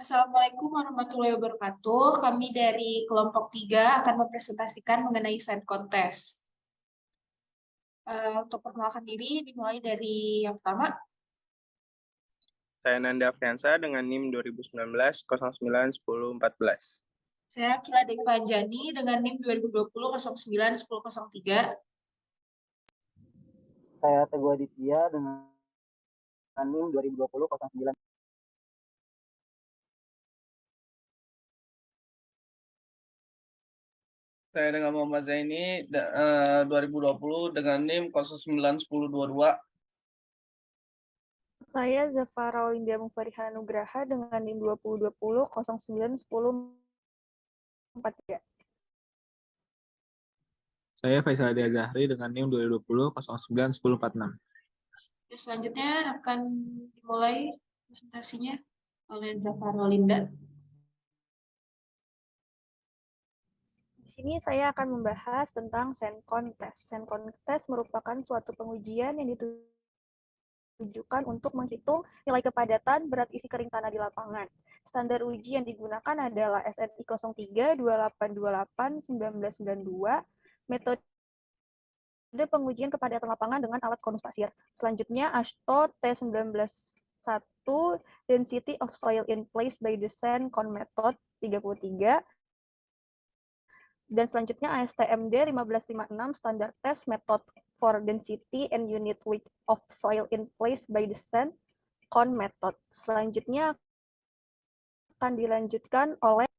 Assalamualaikum warahmatullahi wabarakatuh. Kami dari kelompok 3 akan mempresentasikan mengenai sains kontes. Untuk perkenalkan diri dimulai dari yang pertama. Saya Nanda Afriansa dengan NIM 2019 09 10 14. Saya Kila Deva Anjani dengan NIM 2020 09 10 03. Saya Teguh Aditya dengan NIM 2020 09. Saya dengan Muhammad Zaini 2020 dengan NIM 091022. Saya Zafara Olindia Mufarihana Nugraha dengan NIM 2020 091043. Saya Faisal Adi Zahri dengan NIM 2020 091046. Selanjutnya akan dimulai presentasinya oleh Zafara Olinda. Di sini saya akan membahas tentang Sencon Test. Sencon Test merupakan suatu pengujian yang ditujukan untuk menghitung nilai kepadatan berat isi kering tanah di lapangan. Standar uji yang digunakan adalah SNI 03 2828 1992. Metode pengujian kepadatan lapangan dengan alat konus pasir. Selanjutnya ASHTO T19 1 Density of Soil in Place by the Sencon Method 33. Dan selanjutnya ASTMD 1556 Standard Test Method for Density and Unit Weight of Soil in Place by the Sencon Method. Selanjutnya akan dilanjutkan oleh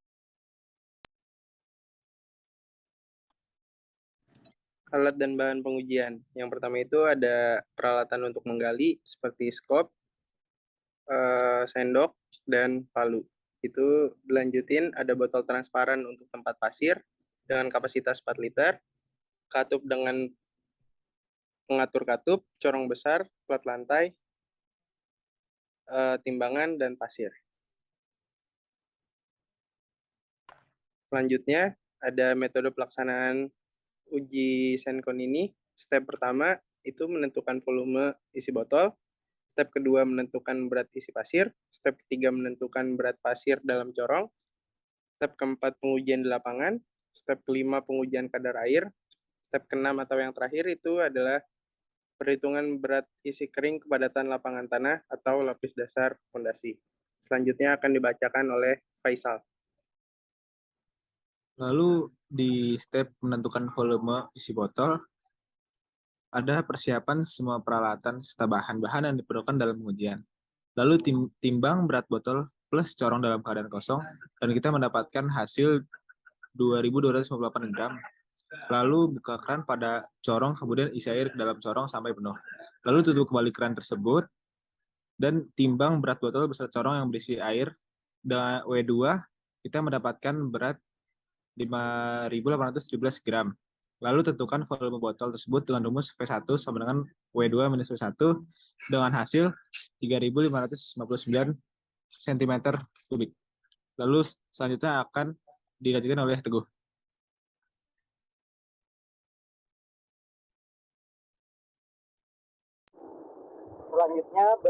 Alat dan bahan pengujian. Yang pertama itu ada peralatan untuk menggali seperti skop, sendok, dan palu. Itu dilanjutin ada botol transparan untuk tempat pasir dengan kapasitas 4 liter, katup dengan pengatur katup, corong besar, plat lantai, timbangan, dan pasir. Selanjutnya ada metode pelaksanaan uji Sencon ini. Step pertama itu menentukan volume isi botol. Step kedua menentukan berat isi pasir. Step ketiga menentukan berat pasir dalam corong. Step keempat pengujian di lapangan. Step kelima pengujian kadar air. Step keenam atau yang terakhir itu adalah perhitungan berat isi kering kepadatan lapangan tanah atau lapis dasar fondasi. Selanjutnya akan dibacakan oleh Faisal. Lalu di step menentukan volume isi botol, ada persiapan semua peralatan serta bahan-bahan yang diperlukan dalam pengujian. Lalu timbang berat botol plus corong dalam keadaan kosong, dan kita mendapatkan hasil 2.258 gram. Lalu buka keran pada corong, kemudian isi air ke dalam corong sampai penuh. Lalu tutup kembali keran tersebut, dan timbang berat botol beserta corong yang berisi air, dengan W2, kita mendapatkan berat 5.817 gram. Lalu tentukan volume botol tersebut dengan rumus V1 sama dengan W2 minus V1 dengan hasil 3.559 cm kubik. Lalu selanjutnya akan dilanjutkan oleh Teguh. Selanjutnya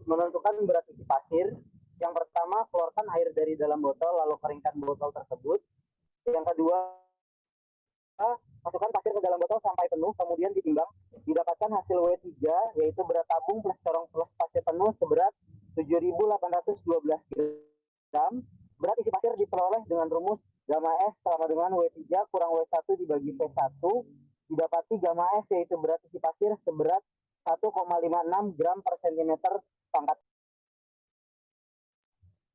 menentukan berat isi pasir. Yang pertama, keluarkan air dari dalam botol lalu keringkan botol tersebut. Yang kedua, masukkan pasir ke dalam botol sampai penuh, kemudian ditimbang. Didapatkan hasil W3, yaitu berat tabung plus corong plus pasir penuh seberat 7.812 gram. Berat isi pasir diperoleh dengan rumus gamma S sama dengan W3 kurang W1 dibagi P1. Didapati gamma S yaitu berat isi pasir seberat 1,56 gram per sentimeter pangkat.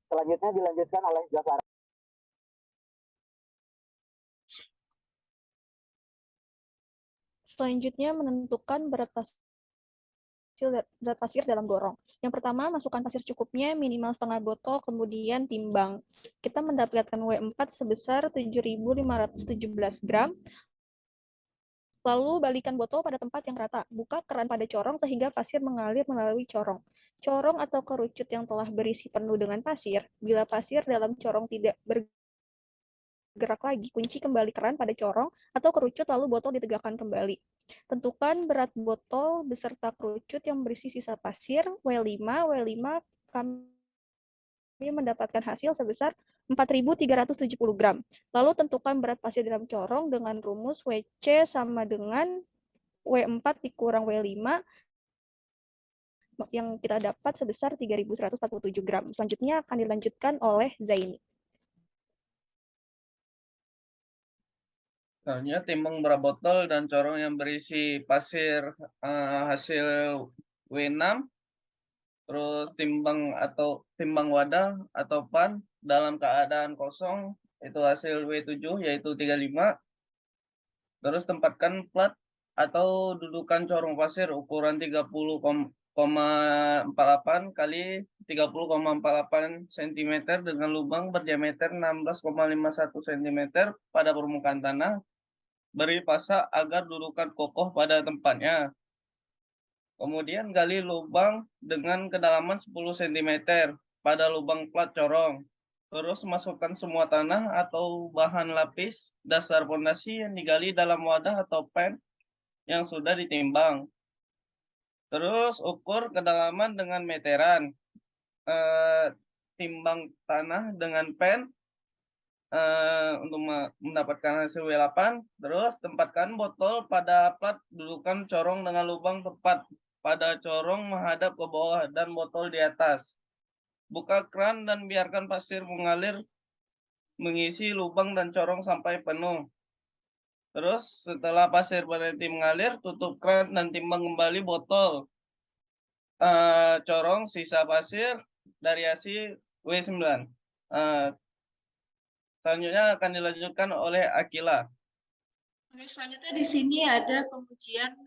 Selanjutnya dilanjutkan oleh Zafar. selanjutnya menentukan berat pasir dalam gorong. Yang pertama, masukkan pasir cukupnya minimal setengah botol, kemudian timbang. Kita mendapatkan W4 sebesar 7.517 gram. Lalu balikan botol pada tempat yang rata. Buka keran pada corong sehingga pasir mengalir melalui corong. Corong atau kerucut yang telah berisi penuh dengan pasir, bila pasir dalam corong tidak bergerak lagi, kunci kembali keran pada corong atau kerucut lalu botol ditegakkan kembali. Tentukan berat botol beserta kerucut yang berisi sisa pasir W5 kami mendapatkan hasil sebesar 4.370 gram. Lalu tentukan berat pasir dalam corong dengan rumus WC sama dengan W4 dikurang W5 yang kita dapat sebesar 3.147 gram. Selanjutnya akan dilanjutkan oleh Zaini. Selanjutnya timbang berat botol dan corong yang berisi pasir hasil W6, terus timbang wadah atau pan dalam keadaan kosong itu hasil W7 yaitu 35. Terus tempatkan plat atau dudukan corong pasir ukuran 30,48 kali 30,48 cm dengan lubang berdiameter 16,51 cm pada permukaan tanah. Beri pasak agar dudukan kokoh pada tempatnya. Kemudian gali lubang dengan kedalaman 10 cm pada lubang plat corong. Terus masukkan semua tanah atau bahan lapis dasar fondasi yang digali dalam wadah atau pan yang sudah ditimbang. Terus ukur kedalaman dengan meteran. Timbang tanah dengan pen untuk mendapatkan hasil W8. Terus tempatkan botol pada plat dudukan corong dengan lubang tepat pada corong menghadap ke bawah dan botol di atas. Buka keran dan biarkan pasir mengalir mengisi lubang dan corong sampai penuh. Terus setelah pasir berhenti mengalir, tutup keran dan timbang kembali botol corong sisa pasir dari hasil W9. Selanjutnya akan dilanjutkan oleh Akila. Oke, selanjutnya di sini ada pengujian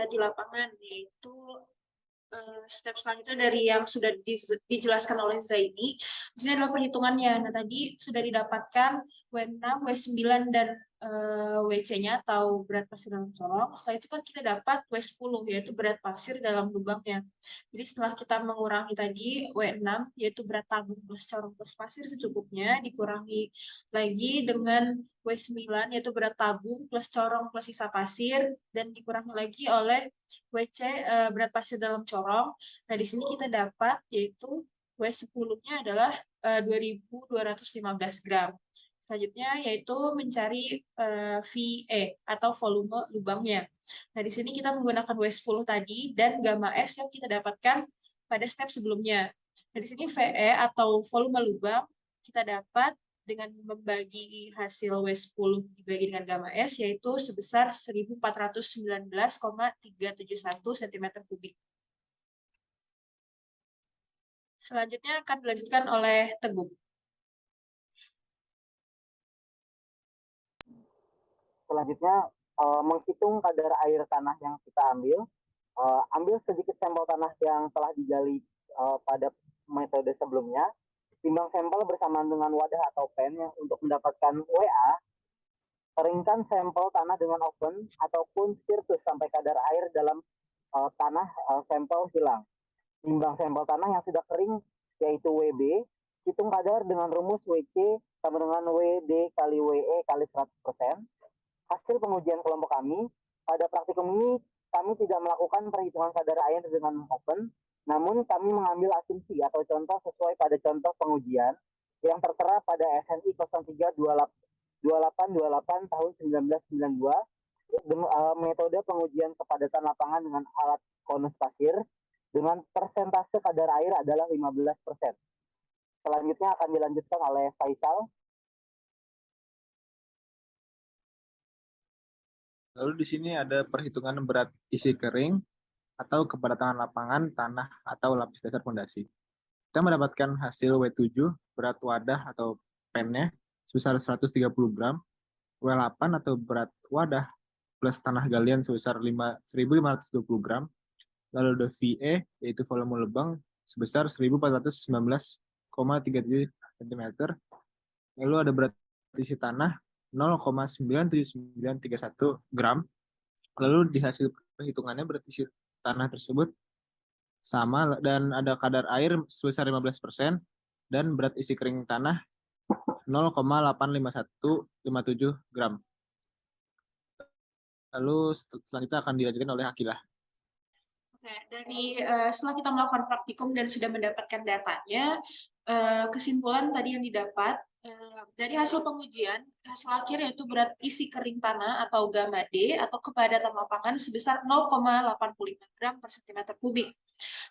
di lapangan, yaitu step selanjutnya dari yang sudah dijelaskan oleh Zaini. Di sini adalah perhitungannya. Nah, tadi sudah didapatkan W6, W9, dan WC-nya atau berat pasir dalam corong. Setelah itu kan kita dapat W10, yaitu berat pasir dalam lubangnya. Jadi setelah kita mengurangi tadi W6, yaitu berat tabung plus corong plus pasir secukupnya, dikurangi lagi dengan W9, yaitu berat tabung plus corong plus sisa pasir, dan dikurangi lagi oleh WC berat pasir dalam corong. Nah, di sini kita dapat yaitu W10-nya adalah 2.215 gram. Selanjutnya yaitu mencari VE atau volume lubangnya. Nah, di sini kita menggunakan W10 tadi dan gamma S yang kita dapatkan pada step sebelumnya. Nah, di sini VE atau volume lubang kita dapat dengan membagi hasil W10 dibagi dengan gamma S, yaitu sebesar 1419,371 cm3. Selanjutnya akan dilanjutkan oleh Teguh. Selanjutnya menghitung kadar air tanah yang kita ambil. Ambil sedikit sampel tanah yang telah digali pada metode sebelumnya. Timbang sampel bersamaan dengan wadah atau pen untuk mendapatkan WA. Keringkan sampel tanah dengan oven ataupun spiritus sampai kadar air dalam tanah sampel hilang. Timbang sampel tanah yang sudah kering yaitu WB. Hitung kadar dengan rumus WC sama dengan WD kali WE kali 100%. Hasil pengujian kelompok kami, pada praktikum ini kami tidak melakukan perhitungan kadar air dengan oven, namun kami mengambil asumsi atau contoh sesuai pada contoh pengujian yang tertera pada SNI 032828 tahun 1992, metode pengujian kepadatan lapangan dengan alat konus pasir dengan persentase kadar air adalah 15%. Selanjutnya akan dilanjutkan oleh Faisal. Lalu di sini ada perhitungan berat isi kering atau kepadatan lapangan, tanah, atau lapis dasar fondasi. Kita mendapatkan hasil W7, berat wadah atau pennya sebesar 130 gram, W8 atau berat wadah plus tanah galian sebesar 1.520 gram, lalu ada VE, yaitu volume lubang, sebesar 1.419,37 cm, lalu ada berat isi tanah 0,97931 gram. Lalu di hasil perhitungannya berat isi tanah tersebut sama dan ada kadar air sebesar 15% dan berat isi kering tanah 0,85157 gram. Lalu selanjutnya akan dilanjutkan oleh Akilah. Oke, setelah kita melakukan praktikum dan sudah mendapatkan datanya, kesimpulan tadi yang didapat dari hasil pengujian, hasil akhir yaitu berat isi kering tanah atau gamma D atau kepadatan lapangan sebesar 0,85 gram per cm kubik.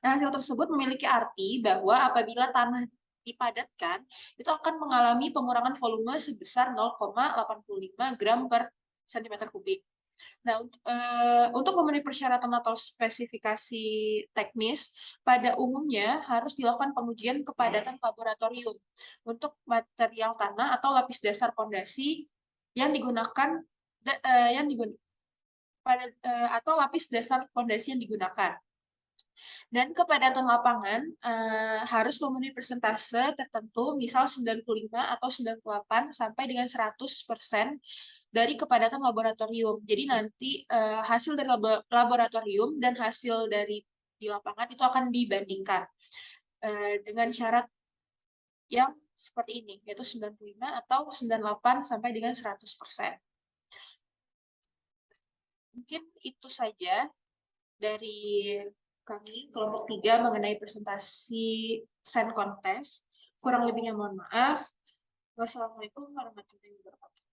Nah, hasil tersebut memiliki arti bahwa apabila tanah dipadatkan, itu akan mengalami pengurangan volume sebesar 0,85 gram per cm kubik. Nah, untuk memenuhi persyaratan atau spesifikasi teknis, pada umumnya harus dilakukan pengujian kepadatan laboratorium untuk material tanah atau lapis dasar pondasi yang digunakan atau lapis dasar pondasi yang digunakan. Dan kepadatan lapangan harus memenuhi persentase tertentu, misal 95 atau 98 sampai dengan 100% dari kepadatan laboratorium. Jadi nanti hasil dari laboratorium dan hasil dari di lapangan itu akan dibandingkan dengan syarat yang seperti ini, yaitu 95 atau 98 sampai dengan 100%. Mungkin itu saja dari kami kelompok 3 mengenai presentasi SEN Contest. Kurang lebihnya mohon maaf. Wassalamualaikum warahmatullahi wabarakatuh.